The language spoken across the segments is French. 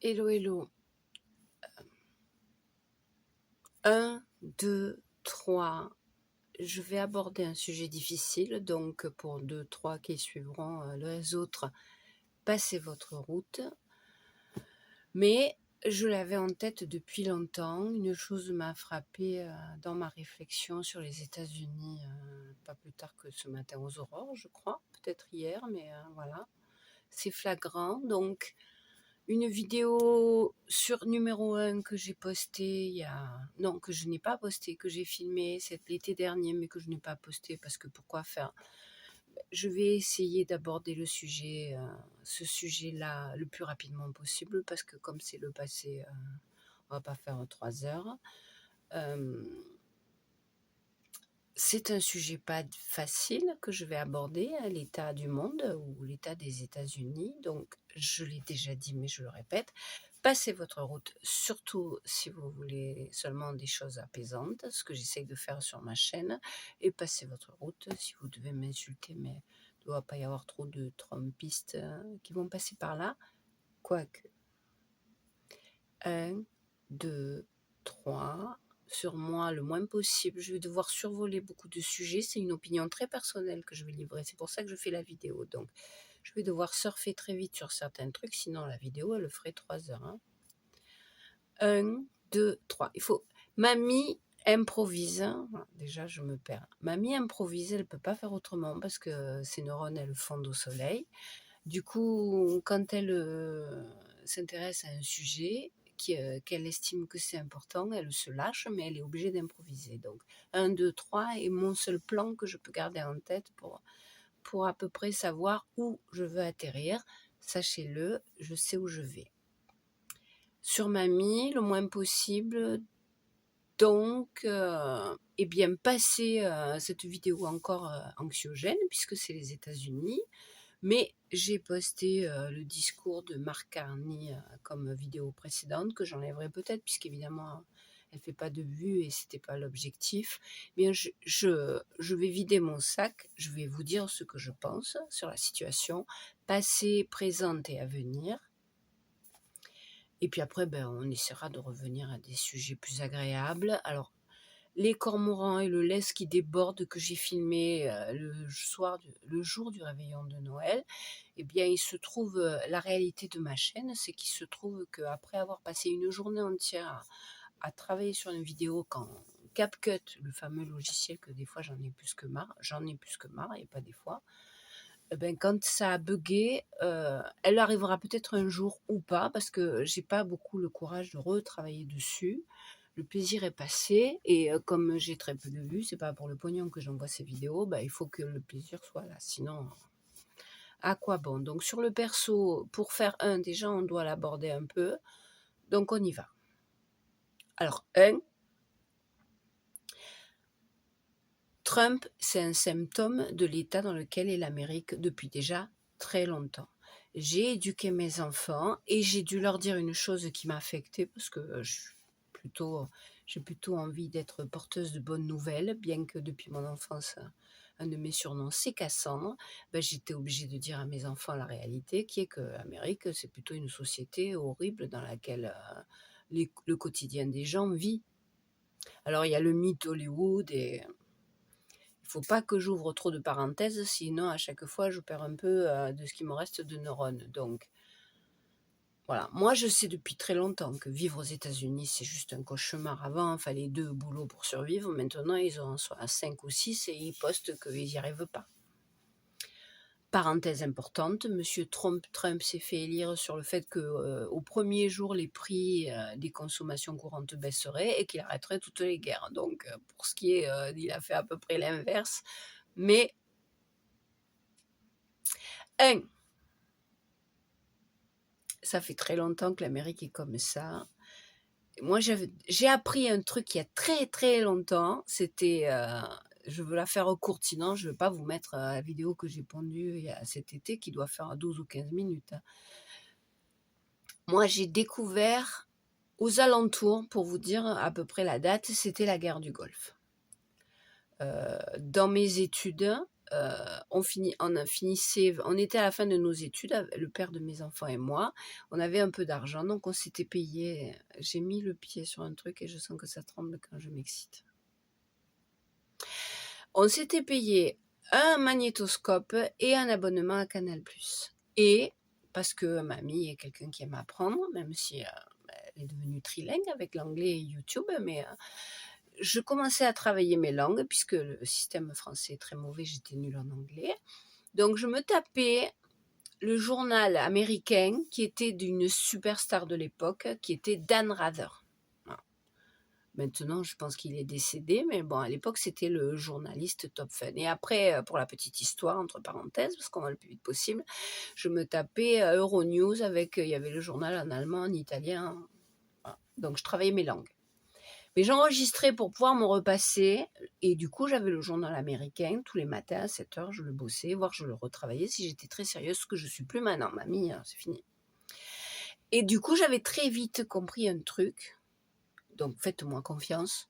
Hello, hello. 1, 2, 3. Je vais aborder un sujet difficile, donc pour 2, 3 qui suivront les autres, passez votre route. Mais je l'avais en tête depuis longtemps. Une chose m'a frappée dans ma réflexion sur les États-Unis, pas plus tard que ce matin aux aurores, je crois, peut-être hier, mais voilà. C'est flagrant, donc une vidéo sur numéro 1 que j'ai postée non, que je n'ai pas postée, que j'ai filmée l'été dernier, mais que je n'ai pas postée parce que pourquoi faire? Je vais essayer d'aborder ce sujet-là le plus rapidement possible parce que comme c'est le passé, on va pas faire 3 heures. C'est un sujet pas facile que je vais aborder, l'état du monde ou l'état des États-Unis. Donc, je l'ai déjà dit, mais je le répète, passez votre route, surtout si vous voulez seulement des choses apaisantes, ce que j'essaye de faire sur ma chaîne, et passez votre route si vous devez m'insulter, mais il ne doit pas y avoir trop de trompistes qui vont passer par là, quoique. 1, 2, 3. Sur moi le moins possible. Je vais devoir survoler beaucoup de sujets. C'est une opinion très personnelle que je vais livrer. C'est pour ça que je fais la vidéo. Donc, je vais devoir surfer très vite sur certains trucs. Sinon, la vidéo, elle ferait 3 heures. 1, 2, 3. Il faut... Mamie improvise. Voilà, déjà, je me perds. Mamie improvise. Elle ne peut pas faire autrement parce que ses neurones, elles fondent au soleil. Du coup, quand elle s'intéresse à un sujet, qu'elle estime que c'est important, elle se lâche, mais elle est obligée d'improviser. Donc, 1, 2, 3 est mon seul plan que je peux garder en tête pour à peu près savoir où je veux atterrir. Sachez-le, je sais où je vais. Sur Mamie, le moins possible. Donc, eh bien, passer cette vidéo encore anxiogène, puisque c'est les États-Unis. Mais j'ai posté le discours de Mark Carney comme vidéo précédente, que j'enlèverai peut-être, puisqu'évidemment, elle ne fait pas de vues et ce n'était pas l'objectif. Bien, je vais vider mon sac, je vais vous dire ce que je pense sur la situation, passée, présente et à venir. Et puis après, on essaiera de revenir à des sujets plus agréables. Alors, les cormorans et le lest qui déborde que j'ai filmé le jour du réveillon de Noël, eh bien, il se trouve, la réalité de ma chaîne, c'est qu'il se trouve qu'après avoir passé une journée entière à travailler sur une vidéo quand CapCut, le fameux logiciel que des fois j'en ai plus que marre, et pas des fois, quand ça a bugué, elle arrivera peut-être un jour ou pas, parce que j'ai pas beaucoup le courage de retravailler dessus. Le plaisir est passé et comme j'ai très peu de vues, c'est pas pour le pognon que j'envoie ces vidéos, il faut que le plaisir soit là, sinon à quoi bon? Donc sur le perso, pour faire déjà on doit l'aborder un peu, donc on y va. Alors Trump, c'est un symptôme de l'état dans lequel est l'Amérique depuis déjà très longtemps. J'ai éduqué mes enfants et j'ai dû leur dire une chose qui m'a affectée parce que j'ai plutôt envie d'être porteuse de bonnes nouvelles, bien que depuis mon enfance, un de mes surnoms c'est Cassandre. J'étais obligée de dire à mes enfants la réalité qui est que l'Amérique, c'est plutôt une société horrible dans laquelle le quotidien des gens vit. Alors il y a le mythe Hollywood et il ne faut pas que j'ouvre trop de parenthèses, sinon à chaque fois je perds un peu de ce qui me reste de neurones. Donc voilà, moi je sais depuis très longtemps que vivre aux États-Unis c'est juste un cauchemar. Avant il fallait 2 boulots pour survivre, maintenant ils en sont à 5 ou 6 et ils postent qu'ils n'y arrivent pas. Parenthèse importante, monsieur Trump s'est fait élire sur le fait qu'au premier jour les prix des consommations courantes baisseraient et qu'il arrêterait toutes les guerres. Donc pour ce qui est, il a fait à peu près l'inverse. Mais ça fait très longtemps que l'Amérique est comme ça. Moi, j'ai appris un truc il y a très très longtemps. C'était, je veux la faire courte, sinon je ne vais pas vous mettre la vidéo que j'ai pondue cet été qui doit faire 12 ou 15 minutes. Moi, j'ai découvert aux alentours, pour vous dire à peu près la date, c'était la guerre du Golfe. Dans mes études, on était à la fin de nos études, le père de mes enfants et moi. On avait un peu d'argent, donc on s'était payé. J'ai mis le pied sur un truc et je sens que ça tremble quand je m'excite. On s'était payé un magnétoscope et un abonnement à Canal+. Et parce que mamie est quelqu'un qui aime apprendre, même si elle est devenue trilingue avec l'anglais et YouTube, mais je commençais à travailler mes langues, puisque le système français est très mauvais, j'étais nulle en anglais. Donc je me tapais le journal américain qui était d'une superstar de l'époque, qui était Dan Rather. Voilà. Maintenant, je pense qu'il est décédé, mais bon, à l'époque, c'était le journaliste top fun. Et après, pour la petite histoire, entre parenthèses, parce qu'on va le plus vite possible, je me tapais Euronews avec, il y avait le journal en allemand, en italien. Voilà. Donc je travaillais mes langues. Mais j'enregistrais pour pouvoir me repasser, et du coup, j'avais le journal américain, tous les matins à 7h, je le bossais, voire je le retravaillais si j'étais très sérieuse, ce que je suis plus maintenant, mamie, c'est fini. Et du coup, j'avais très vite compris un truc, donc faites-moi confiance,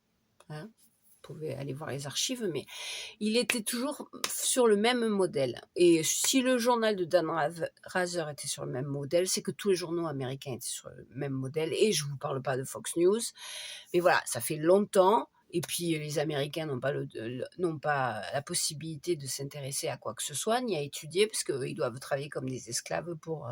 hein, vous pouvez aller voir les archives, mais il était toujours sur le même modèle. Et si le journal de Dan Rather était sur le même modèle, c'est que tous les journaux américains étaient sur le même modèle, et je ne vous parle pas de Fox News. Mais voilà, ça fait longtemps, et puis les Américains n'ont pas la possibilité de s'intéresser à quoi que ce soit, ni à étudier, parce qu'ils doivent travailler comme des esclaves pour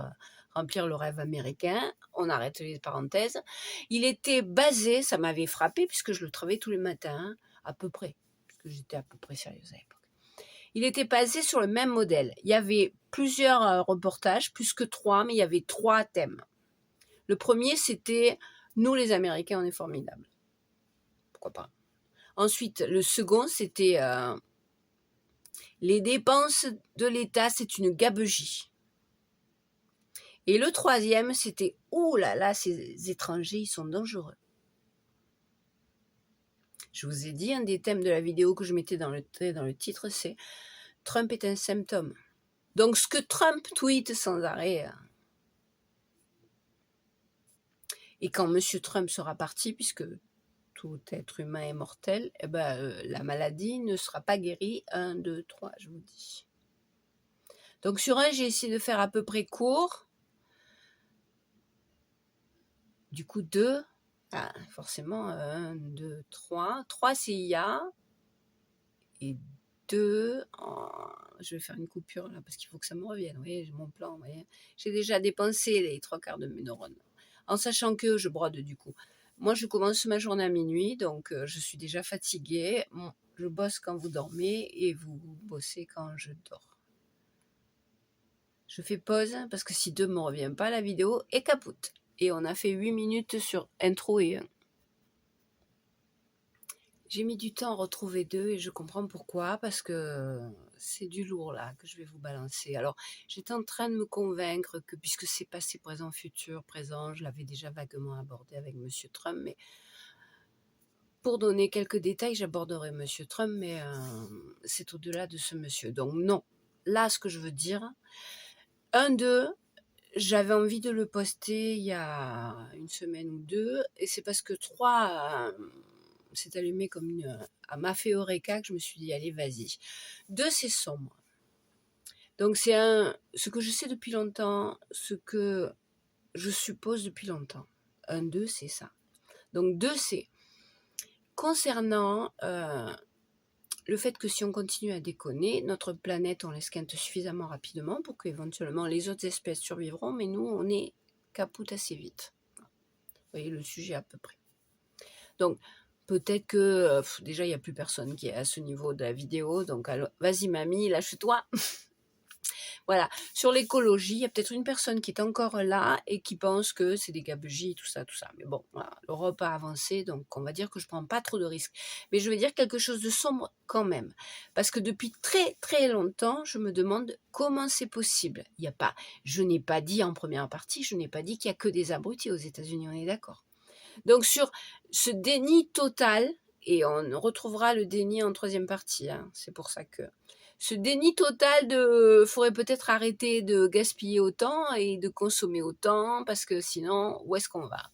remplir le rêve américain. On arrête les parenthèses. Il était basé, ça m'avait frappé, puisque je le travaillais tous les matins, hein, à peu près, puisque j'étais à peu près sérieuse à l'époque. Il était basé sur le même modèle. Il y avait plusieurs reportages, plus que 3, mais il y avait 3 thèmes. Le premier, c'était « Nous, les Américains, on est formidables ». Pourquoi pas. Ensuite, le second, c'était les dépenses de l'État, c'est une gabegie. Et le troisième, c'était ouh là là, ces étrangers, ils sont dangereux. Je vous ai dit, un des thèmes de la vidéo que je mettais dans le titre, c'est Trump est un symptôme. Donc, ce que Trump tweete sans arrêt. Et quand M. Trump sera parti, puisque tout être humain est mortel, eh ben, la maladie ne sera pas guérie. 1, 2, 3, je vous dis. Donc sur un, j'ai essayé de faire à peu près court. Du coup, 2, forcément, 1, 2, 3. 3, c'est IA. Et 2, je vais faire une coupure là, parce qu'il faut que ça me revienne. Vous voyez, j'ai mon plan. Vous voyez. J'ai déjà dépensé les 3/4 de mes neurones. En sachant que je brode du coup. Moi, je commence ma journée à minuit, donc je suis déjà fatiguée. Je bosse quand vous dormez et vous bossez quand je dors. Je fais pause parce que si 2 ne me revient pas, la vidéo est capote. Et on a fait 8 minutes sur intro et 1. J'ai mis du temps à retrouver 2 et je comprends pourquoi, parce que c'est du lourd là que je vais vous balancer. Alors, j'étais en train de me convaincre que puisque c'est passé, présent, futur, présent, je l'avais déjà vaguement abordé avec M. Trump, mais pour donner quelques détails, j'aborderai M. Trump, mais c'est au-delà de ce monsieur. Donc non, là, ce que je veux dire, 1, 2, j'avais envie de le poster il y a une semaine ou 2, et c'est parce que 3 s'est allumé comme m'a fait Eureka que je me suis dit, allez, vas-y. 2, c'est sombre. Donc c'est ce que je sais depuis longtemps, ce que je suppose depuis longtemps. 1, 2, c'est ça. Donc 2, c'est concernant le fait que si on continue à déconner, notre planète, on l'esquinte suffisamment rapidement pour qu'éventuellement les autres espèces survivront, mais nous, on est capoute assez vite. Vous voyez le sujet à peu près. Donc, peut-être que déjà, il n'y a plus personne qui est à ce niveau de la vidéo, donc vas-y mamie, lâche-toi. Voilà, sur l'écologie, il y a peut-être une personne qui est encore là et qui pense que c'est des gabegies, tout ça. Mais bon, voilà, l'Europe a avancé, donc on va dire que je ne prends pas trop de risques. Mais je vais dire quelque chose de sombre quand même. Parce que depuis très très longtemps, je me demande comment c'est possible. Je n'ai pas dit en première partie, je n'ai pas dit qu'il n'y a que des abrutis aux États-Unis, on est d'accord. Donc sur ce déni total, et on retrouvera le déni en troisième partie, hein, c'est pour ça que... Ce déni total faudrait peut-être arrêter de gaspiller autant et de consommer autant, parce que sinon, où est-ce qu'on va?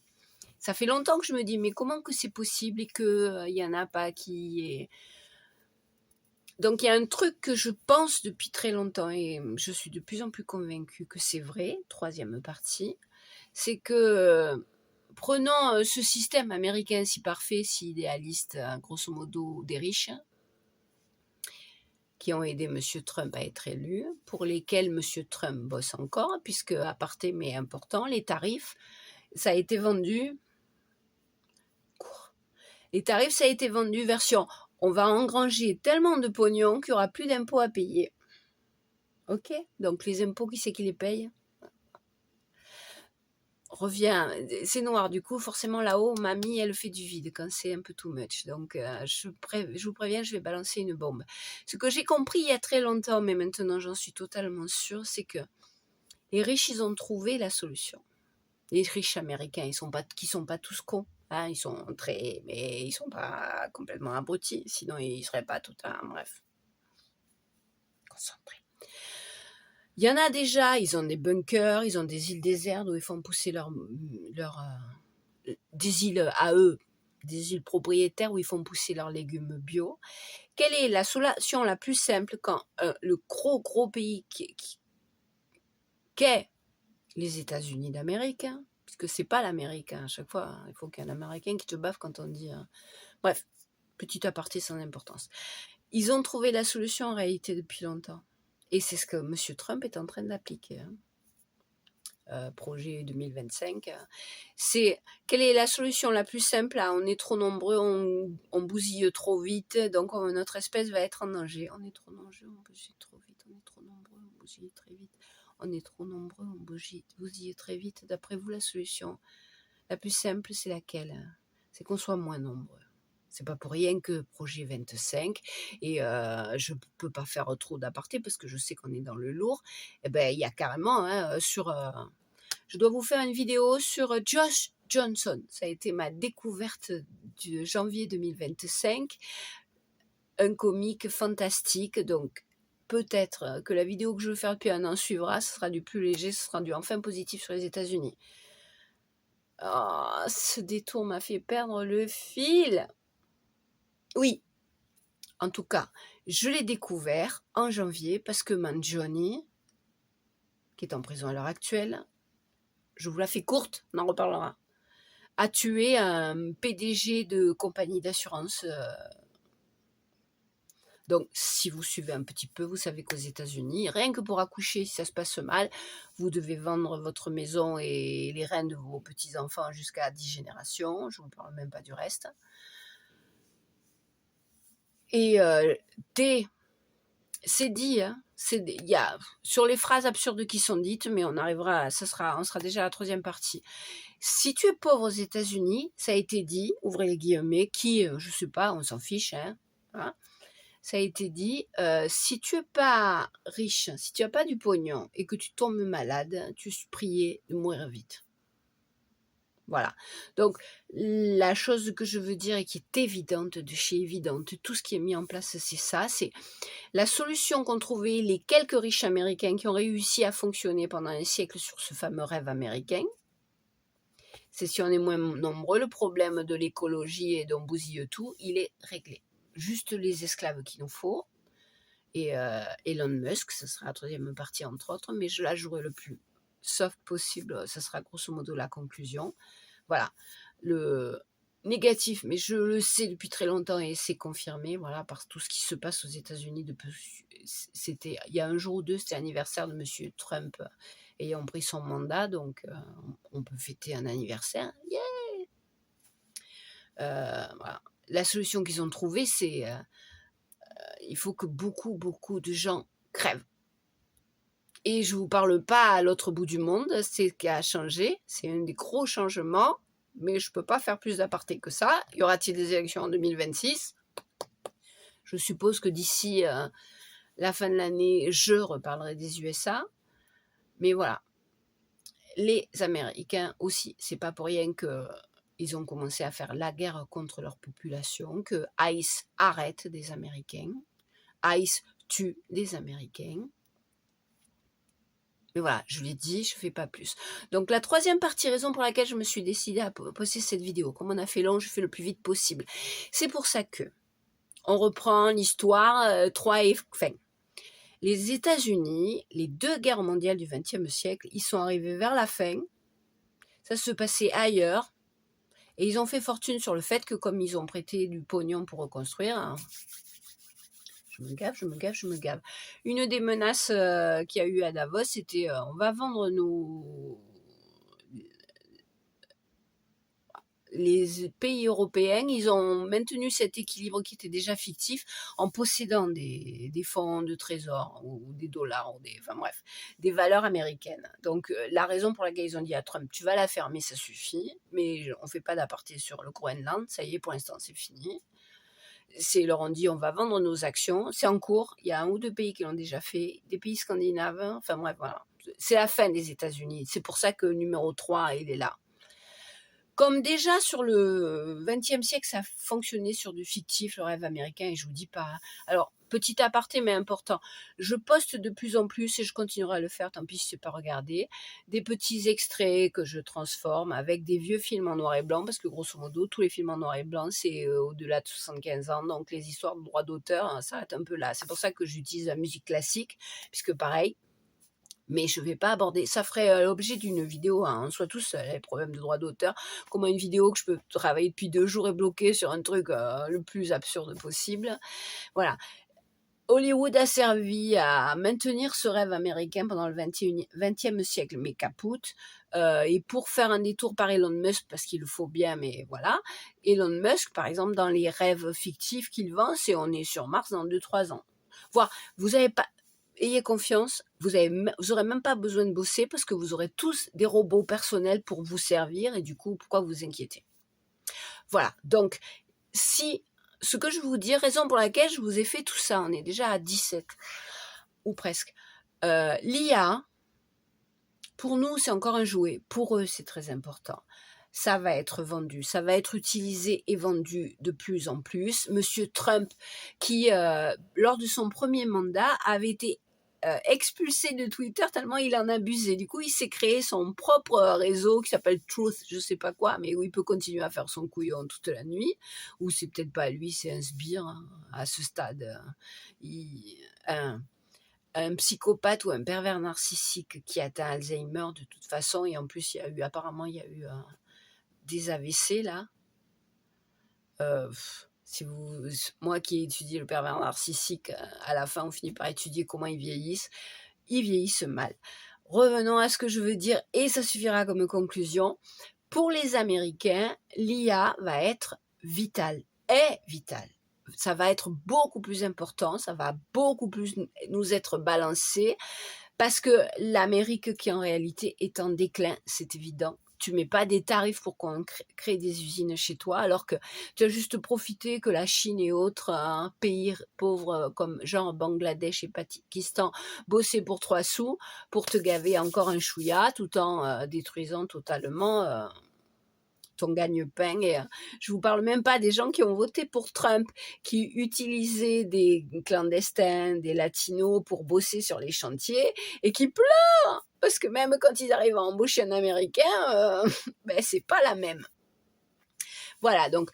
Ça fait longtemps que je me dis, mais comment que c'est possible et qu'il n'y en a pas qui est... Donc il y a un truc que je pense depuis très longtemps et je suis de plus en plus convaincue que c'est vrai, troisième partie, c'est que prenons ce système américain si parfait, si idéaliste, grosso modo des riches, qui ont aidé M. Trump à être élu, pour lesquels M. Trump bosse encore, puisque, aparté mais important, les tarifs, ça a été vendu, ça a été vendu version, on va engranger tellement de pognon qu'il n'y aura plus d'impôts à payer. Ok, donc les impôts, qui c'est qui les paye? Revient, c'est noir, du coup, forcément là-haut, mamie, elle fait du vide quand c'est un peu too much. Donc, je vous préviens, je vais balancer une bombe. Ce que j'ai compris il y a très longtemps, mais maintenant j'en suis totalement sûre, c'est que les riches, ils ont trouvé la solution. Les riches américains, qui sont pas tous cons. Hein, ils sont mais ils sont pas complètement abrutis, sinon ils seraient pas tout un, bref, concentrés. Il y en a déjà, ils ont des bunkers, ils ont des îles désertes où ils font pousser des îles à eux, des îles propriétaires où ils font pousser leurs légumes bio. Quelle est la solution la plus simple quand le gros pays qu'est les États-Unis d'Amérique, hein, puisque c'est pas l'Amérique, hein, à chaque fois, il faut qu'il y ait un Américain qui te baffe quand on dit... Bref, petit aparté sans importance. Ils ont trouvé la solution en réalité depuis longtemps. Et c'est ce que M. Trump est en train d'appliquer. Projet 2025, c'est quelle est la solution la plus simple? On est trop nombreux, on bousille trop vite, donc notre espèce va être en danger. On est trop nombreux, on bousille trop vite, on est trop nombreux, on bousille très vite. On est trop nombreux, on bousille très vite. D'après vous, la solution la plus simple, c'est laquelle? C'est qu'on soit moins nombreux. C'est pas pour rien que projet 25, et je peux pas faire trop d'aparté parce que je sais qu'on est dans le lourd. Eh ben, il y a carrément je dois vous faire une vidéo sur Josh Johnson. Ça a été ma découverte de janvier 2025. Un comique fantastique. Donc, peut-être que la vidéo que je vais faire depuis un an suivra. Ce sera du plus léger, ce sera du enfin positif sur les États-Unis. Oh, ce détour m'a fait perdre le fil. Oui, en tout cas, je l'ai découvert en janvier parce que man Johnny, qui est en prison à l'heure actuelle, je vous la fais courte, on en reparlera, a tué un PDG de compagnie d'assurance. Donc, si vous suivez un petit peu, vous savez qu'aux États-Unis, rien que pour accoucher, si ça se passe mal, vous devez vendre votre maison et les reins de vos petits-enfants jusqu'à 10 générations. Je ne vous parle même pas du reste. Et c'est dit, hein, il y a sur les phrases absurdes qui sont dites, mais on sera déjà à la troisième partie. Si tu es pauvre aux États-Unis, ça a été dit, ouvrez les guillemets, je sais pas, on s'en fiche, hein, ça a été dit, si tu es pas riche, si tu n'as pas du pognon et que tu tombes malade, tu es prié de mourir vite. Voilà. Donc, la chose que je veux dire et qui est évidente, de chez évidente, tout ce qui est mis en place, c'est ça, c'est la solution qu'ont trouvé les quelques riches américains qui ont réussi à fonctionner pendant un siècle sur ce fameux rêve américain. C'est si on est moins nombreux, le problème de l'écologie et d'on bousille tout, il est réglé. Juste les esclaves qu'il nous faut. Et Elon Musk, ce sera la troisième partie entre autres, mais je la jouerai le plus soft possible, ce sera grosso modo la conclusion. Voilà, le négatif, mais je le sais depuis très longtemps et c'est confirmé, voilà, par tout ce qui se passe aux États-Unis. Il y a un jour ou deux, c'était l'anniversaire de M. Trump ayant pris son mandat, donc on peut fêter un anniversaire. Yeah. Voilà. La solution qu'ils ont trouvée, c'est il faut que beaucoup de gens crèvent. Et je ne vous parle pas à l'autre bout du monde, c'est ce qui a changé, c'est un des gros changements, mais je ne peux pas faire plus d'aparté que ça. Y aura-t-il des élections en 2026 ? Je suppose que d'ici la fin de l'année, je reparlerai des USA. Mais voilà, les Américains aussi, c'est pas pour rien qu'ils ont commencé à faire la guerre contre leur population, que ICE arrête des Américains, ICE tue des Américains. Mais voilà, je l'ai dit, je ne fais pas plus. Donc la troisième partie, raison pour laquelle je me suis décidée à poster cette vidéo. Comme on a fait long, je fais le plus vite possible. C'est pour ça que On reprend l'histoire, Troie et fin. Les États-Unis, les 2 guerres mondiales du XXe siècle, ils sont arrivés vers la fin. Ça se passait ailleurs. Et ils ont fait fortune sur le fait que comme ils ont prêté du pognon pour reconstruire, hein, je me gave. Une des menaces qu'il y a eu à Davos, c'était on va vendre les pays européens, ils ont maintenu cet équilibre qui était déjà fictif en possédant des fonds de trésor ou des dollars, enfin bref, des valeurs américaines. Donc la raison pour laquelle ils ont dit à Trump, tu vas la fermer, ça suffit, mais on ne fait pas d'aparté sur le Groenland, ça y est, pour l'instant c'est fini. Ils leur ont dit on va vendre nos actions, c'est en cours, il y a 1 ou 2 pays qui l'ont déjà fait, des pays scandinaves, enfin bref, voilà. C'est la fin des États-Unis, c'est pour ça que le numéro 3, il est là. Comme déjà sur le XXe siècle, ça fonctionnait sur du fictif, le rêve américain, et je vous dis pas. Alors, petit aparté, mais important, je poste de plus en plus, et je continuerai à le faire, tant pis si c'est pas regardé, des petits extraits que je transforme avec des vieux films en noir et blanc, parce que grosso modo, tous les films en noir et blanc, c'est au-delà de 75 ans, donc les histoires de droits d'auteur, hein, s'arrêtent un peu là. C'est pour ça que j'utilise la musique classique, puisque pareil, mais je ne vais pas aborder, ça ferait l'objet d'une vidéo, hein, on soit tous les problèmes de droit d'auteur, comment une vidéo que je peux travailler depuis 2 jours est bloquée sur un truc le plus absurde possible. Voilà. Hollywood a servi à maintenir ce rêve américain pendant le XXe siècle, mais capoute. Et pour faire un détour par Elon Musk, parce qu'il le faut bien, mais voilà, Elon Musk, par exemple, dans les rêves fictifs qu'il vend, c'est on est sur Mars dans 2-3 ans. Voire, vous avez pas, ayez confiance, vous aurez même pas besoin de bosser parce que vous aurez tous des robots personnels pour vous servir et du coup, pourquoi vous inquiétez? Voilà. Donc, ce que je vous dis, raison pour laquelle je vous ai fait tout ça, on est déjà à 17 ou presque. L'IA, pour nous, c'est encore un jouet. Pour eux, c'est très important. Ça va être vendu, ça va être utilisé et vendu de plus en plus. Monsieur Trump, qui, lors de son premier mandat, avait été expulsé de Twitter tellement il en abusait. Du coup, il s'est créé son propre réseau qui s'appelle Truth, je sais pas quoi, mais où il peut continuer à faire son couillon toute la nuit. Ou c'est peut-être pas lui, c'est un sbire hein, à ce stade. Un psychopathe ou un pervers narcissique qui atteint Alzheimer de toute façon. Et en plus, apparemment, il y a eu des AVC là. Moi qui ai étudié le pervers narcissique, à la fin, on finit par étudier comment ils vieillissent mal. Revenons à ce que je veux dire, et ça suffira comme conclusion. Pour les Américains, l'IA va être vitale, ça va être beaucoup plus important, ça va beaucoup plus nous être balancé, parce que l'Amérique qui en réalité est en déclin, c'est évident. Tu mets pas des tarifs pour qu'on crée des usines chez toi, alors que tu as juste profité que la Chine et autres pays pauvres comme genre Bangladesh et Pakistan bossaient pour 3 sous pour te gaver encore un chouïa tout en détruisant totalement ton gagne-pain. Et je vous parle même pas des gens qui ont voté pour Trump, qui utilisaient des clandestins, des latinos pour bosser sur les chantiers et qui pleurent parce que même quand ils arrivent à embaucher un Américain, ben c'est pas la même. Voilà, donc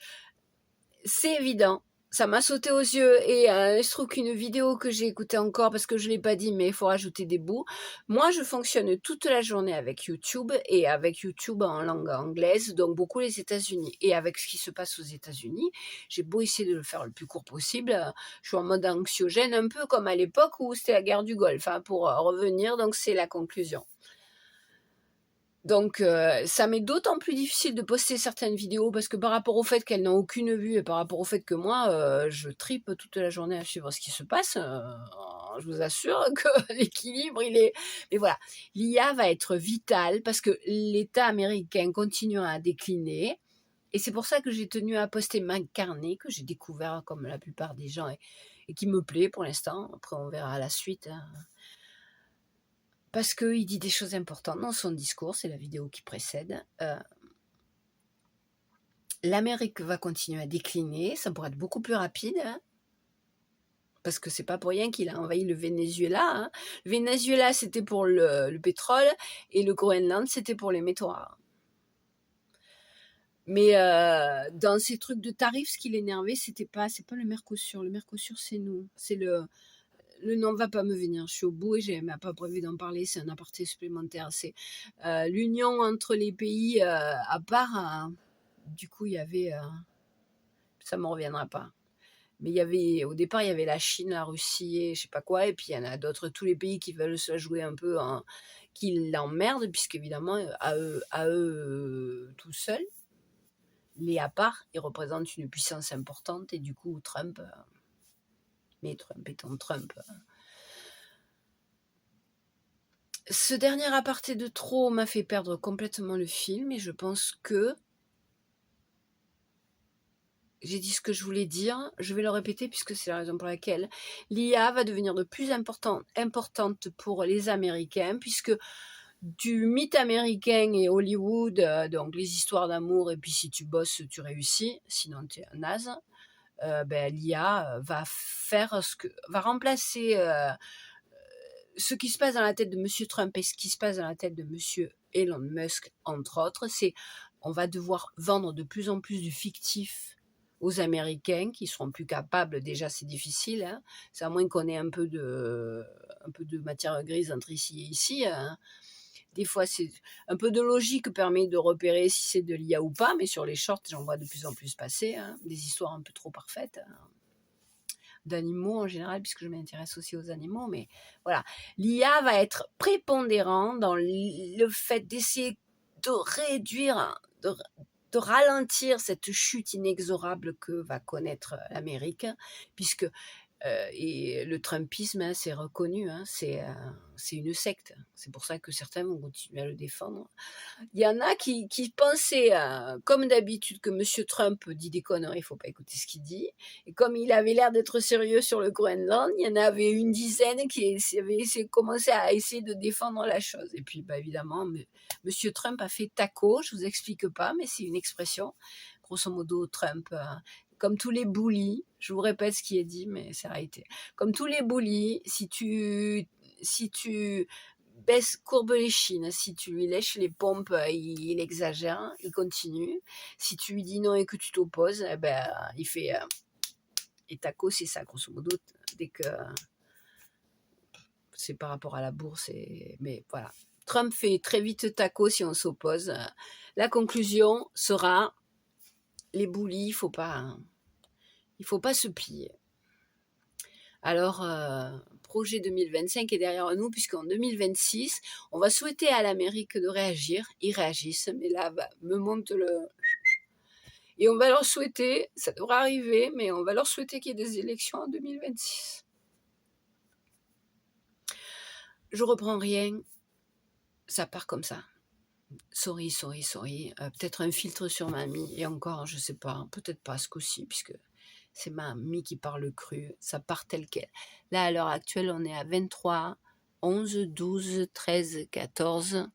c'est évident. Ça m'a sauté aux yeux et je trouve qu'une vidéo que j'ai écoutée encore, parce que je ne l'ai pas dit, mais il faut rajouter des bouts. Moi, je fonctionne toute la journée avec YouTube et avec YouTube en langue anglaise, donc beaucoup les États-Unis. Et avec ce qui se passe aux États-Unis, j'ai beau essayer de le faire le plus court possible, je suis en mode anxiogène, un peu comme à l'époque où c'était la guerre du Golfe, hein, pour revenir, donc c'est la conclusion. Donc, ça m'est d'autant plus difficile de poster certaines vidéos parce que par rapport au fait qu'elles n'ont aucune vue et par rapport au fait que moi, je tripe toute la journée à suivre ce qui se passe, je vous assure que l'équilibre, il est... Mais voilà, l'IA va être vitale parce que l'État américain continuera à décliner. Et c'est pour ça que j'ai tenu à poster McCartney, que j'ai découvert comme la plupart des gens et qui me plaît pour l'instant. Après, on verra à la suite. Hein. Parce qu'il dit des choses importantes dans son discours, c'est la vidéo qui précède. L'Amérique va continuer à décliner, ça pourrait être beaucoup plus rapide, hein, parce que c'est pas pour rien qu'il a envahi le Venezuela. Hein. Le Venezuela, c'était pour le pétrole, et le Groenland, c'était pour les métaux rares. Mais dans ces trucs de tarifs, ce qui l'énervait, c'est pas le Mercosur. Le Mercosur, c'est nous. C'est le nom va pas me venir. Je suis au bout et j'ai même pas prévu d'en parler. C'est un aparté supplémentaire. C'est l'union entre les pays à part. Du coup, il y avait, ça me reviendra pas. Mais il y avait, au départ, il y avait la Chine, la Russie et je sais pas quoi. Et puis il y en a d'autres, tous les pays qui veulent se la jouer un peu, qui l'emmerdent, puisqu'évidemment, à eux tout seuls. Mais à part, ils représentent une puissance importante et du coup, Trump, mais Trump étant Trump. Ce dernier aparté de trop m'a fait perdre complètement le film et je pense que j'ai dit ce que je voulais dire. Je vais le répéter puisque c'est la raison pour laquelle l'IA va devenir de plus importante pour les Américains, puisque du mythe américain et Hollywood, donc les histoires d'amour et puis si tu bosses, tu réussis, sinon tu es un naze. L'IA va remplacer ce qui se passe dans la tête de Monsieur Trump et ce qui se passe dans la tête de Monsieur Elon Musk, entre autres. On va devoir vendre de plus en plus du fictif aux Américains qui seront plus capables. Déjà, c'est difficile. Hein. C'est à moins qu'on ait un peu de matière grise entre ici et ici. Hein. Des fois, c'est un peu de logique permet de repérer si c'est de l'IA ou pas, mais sur les shorts, j'en vois de plus en plus passer, hein, des histoires un peu trop parfaites, hein, d'animaux en général, puisque je m'intéresse aussi aux animaux, mais voilà. L'IA va être prépondérant dans le fait d'essayer de réduire, de ralentir cette chute inexorable que va connaître l'Amérique, puisque et le Trumpisme, hein, c'est reconnu, hein, c'est une secte. C'est pour ça que certains vont continuer à le défendre. Il y en a qui pensaient, comme d'habitude, que M. Trump dit des conneries, il ne faut pas écouter ce qu'il dit. Et comme il avait l'air d'être sérieux sur le Groenland, il y en avait une dizaine qui avaient commencé à essayer de défendre la chose. Et puis, évidemment, M. Trump a fait taco, je ne vous explique pas, mais c'est une expression. Grosso modo, Trump, comme tous les bullies, je vous répète ce qui est dit, mais c'est réalité. Comme tous les bullies, si tu courbe les chines, si tu lui lèches les pompes, il exagère, il continue. Si tu lui dis non et que tu t'opposes, il fait... et taco, c'est ça, grosso modo, dès que... c'est par rapport à la bourse, mais voilà. Trump fait très vite taco si on s'oppose. La conclusion sera, les bullies, il faut pas se plier. Alors, projet 2025 est derrière nous, puisqu'en 2026, on va souhaiter à l'Amérique de réagir. Ils réagissent, mais là, me monte le... Et on va leur souhaiter, ça devrait arriver, mais on va leur souhaiter qu'il y ait des élections en 2026. Je reprends rien, ça part comme ça. Sorry. Peut-être un filtre sur mamie, et encore, je sais pas, peut-être pas ce coup-ci, puisque c'est mamie qui parle cru, ça part tel quel. Là, à l'heure actuelle, on est à 23, 11, 12, 13, 14.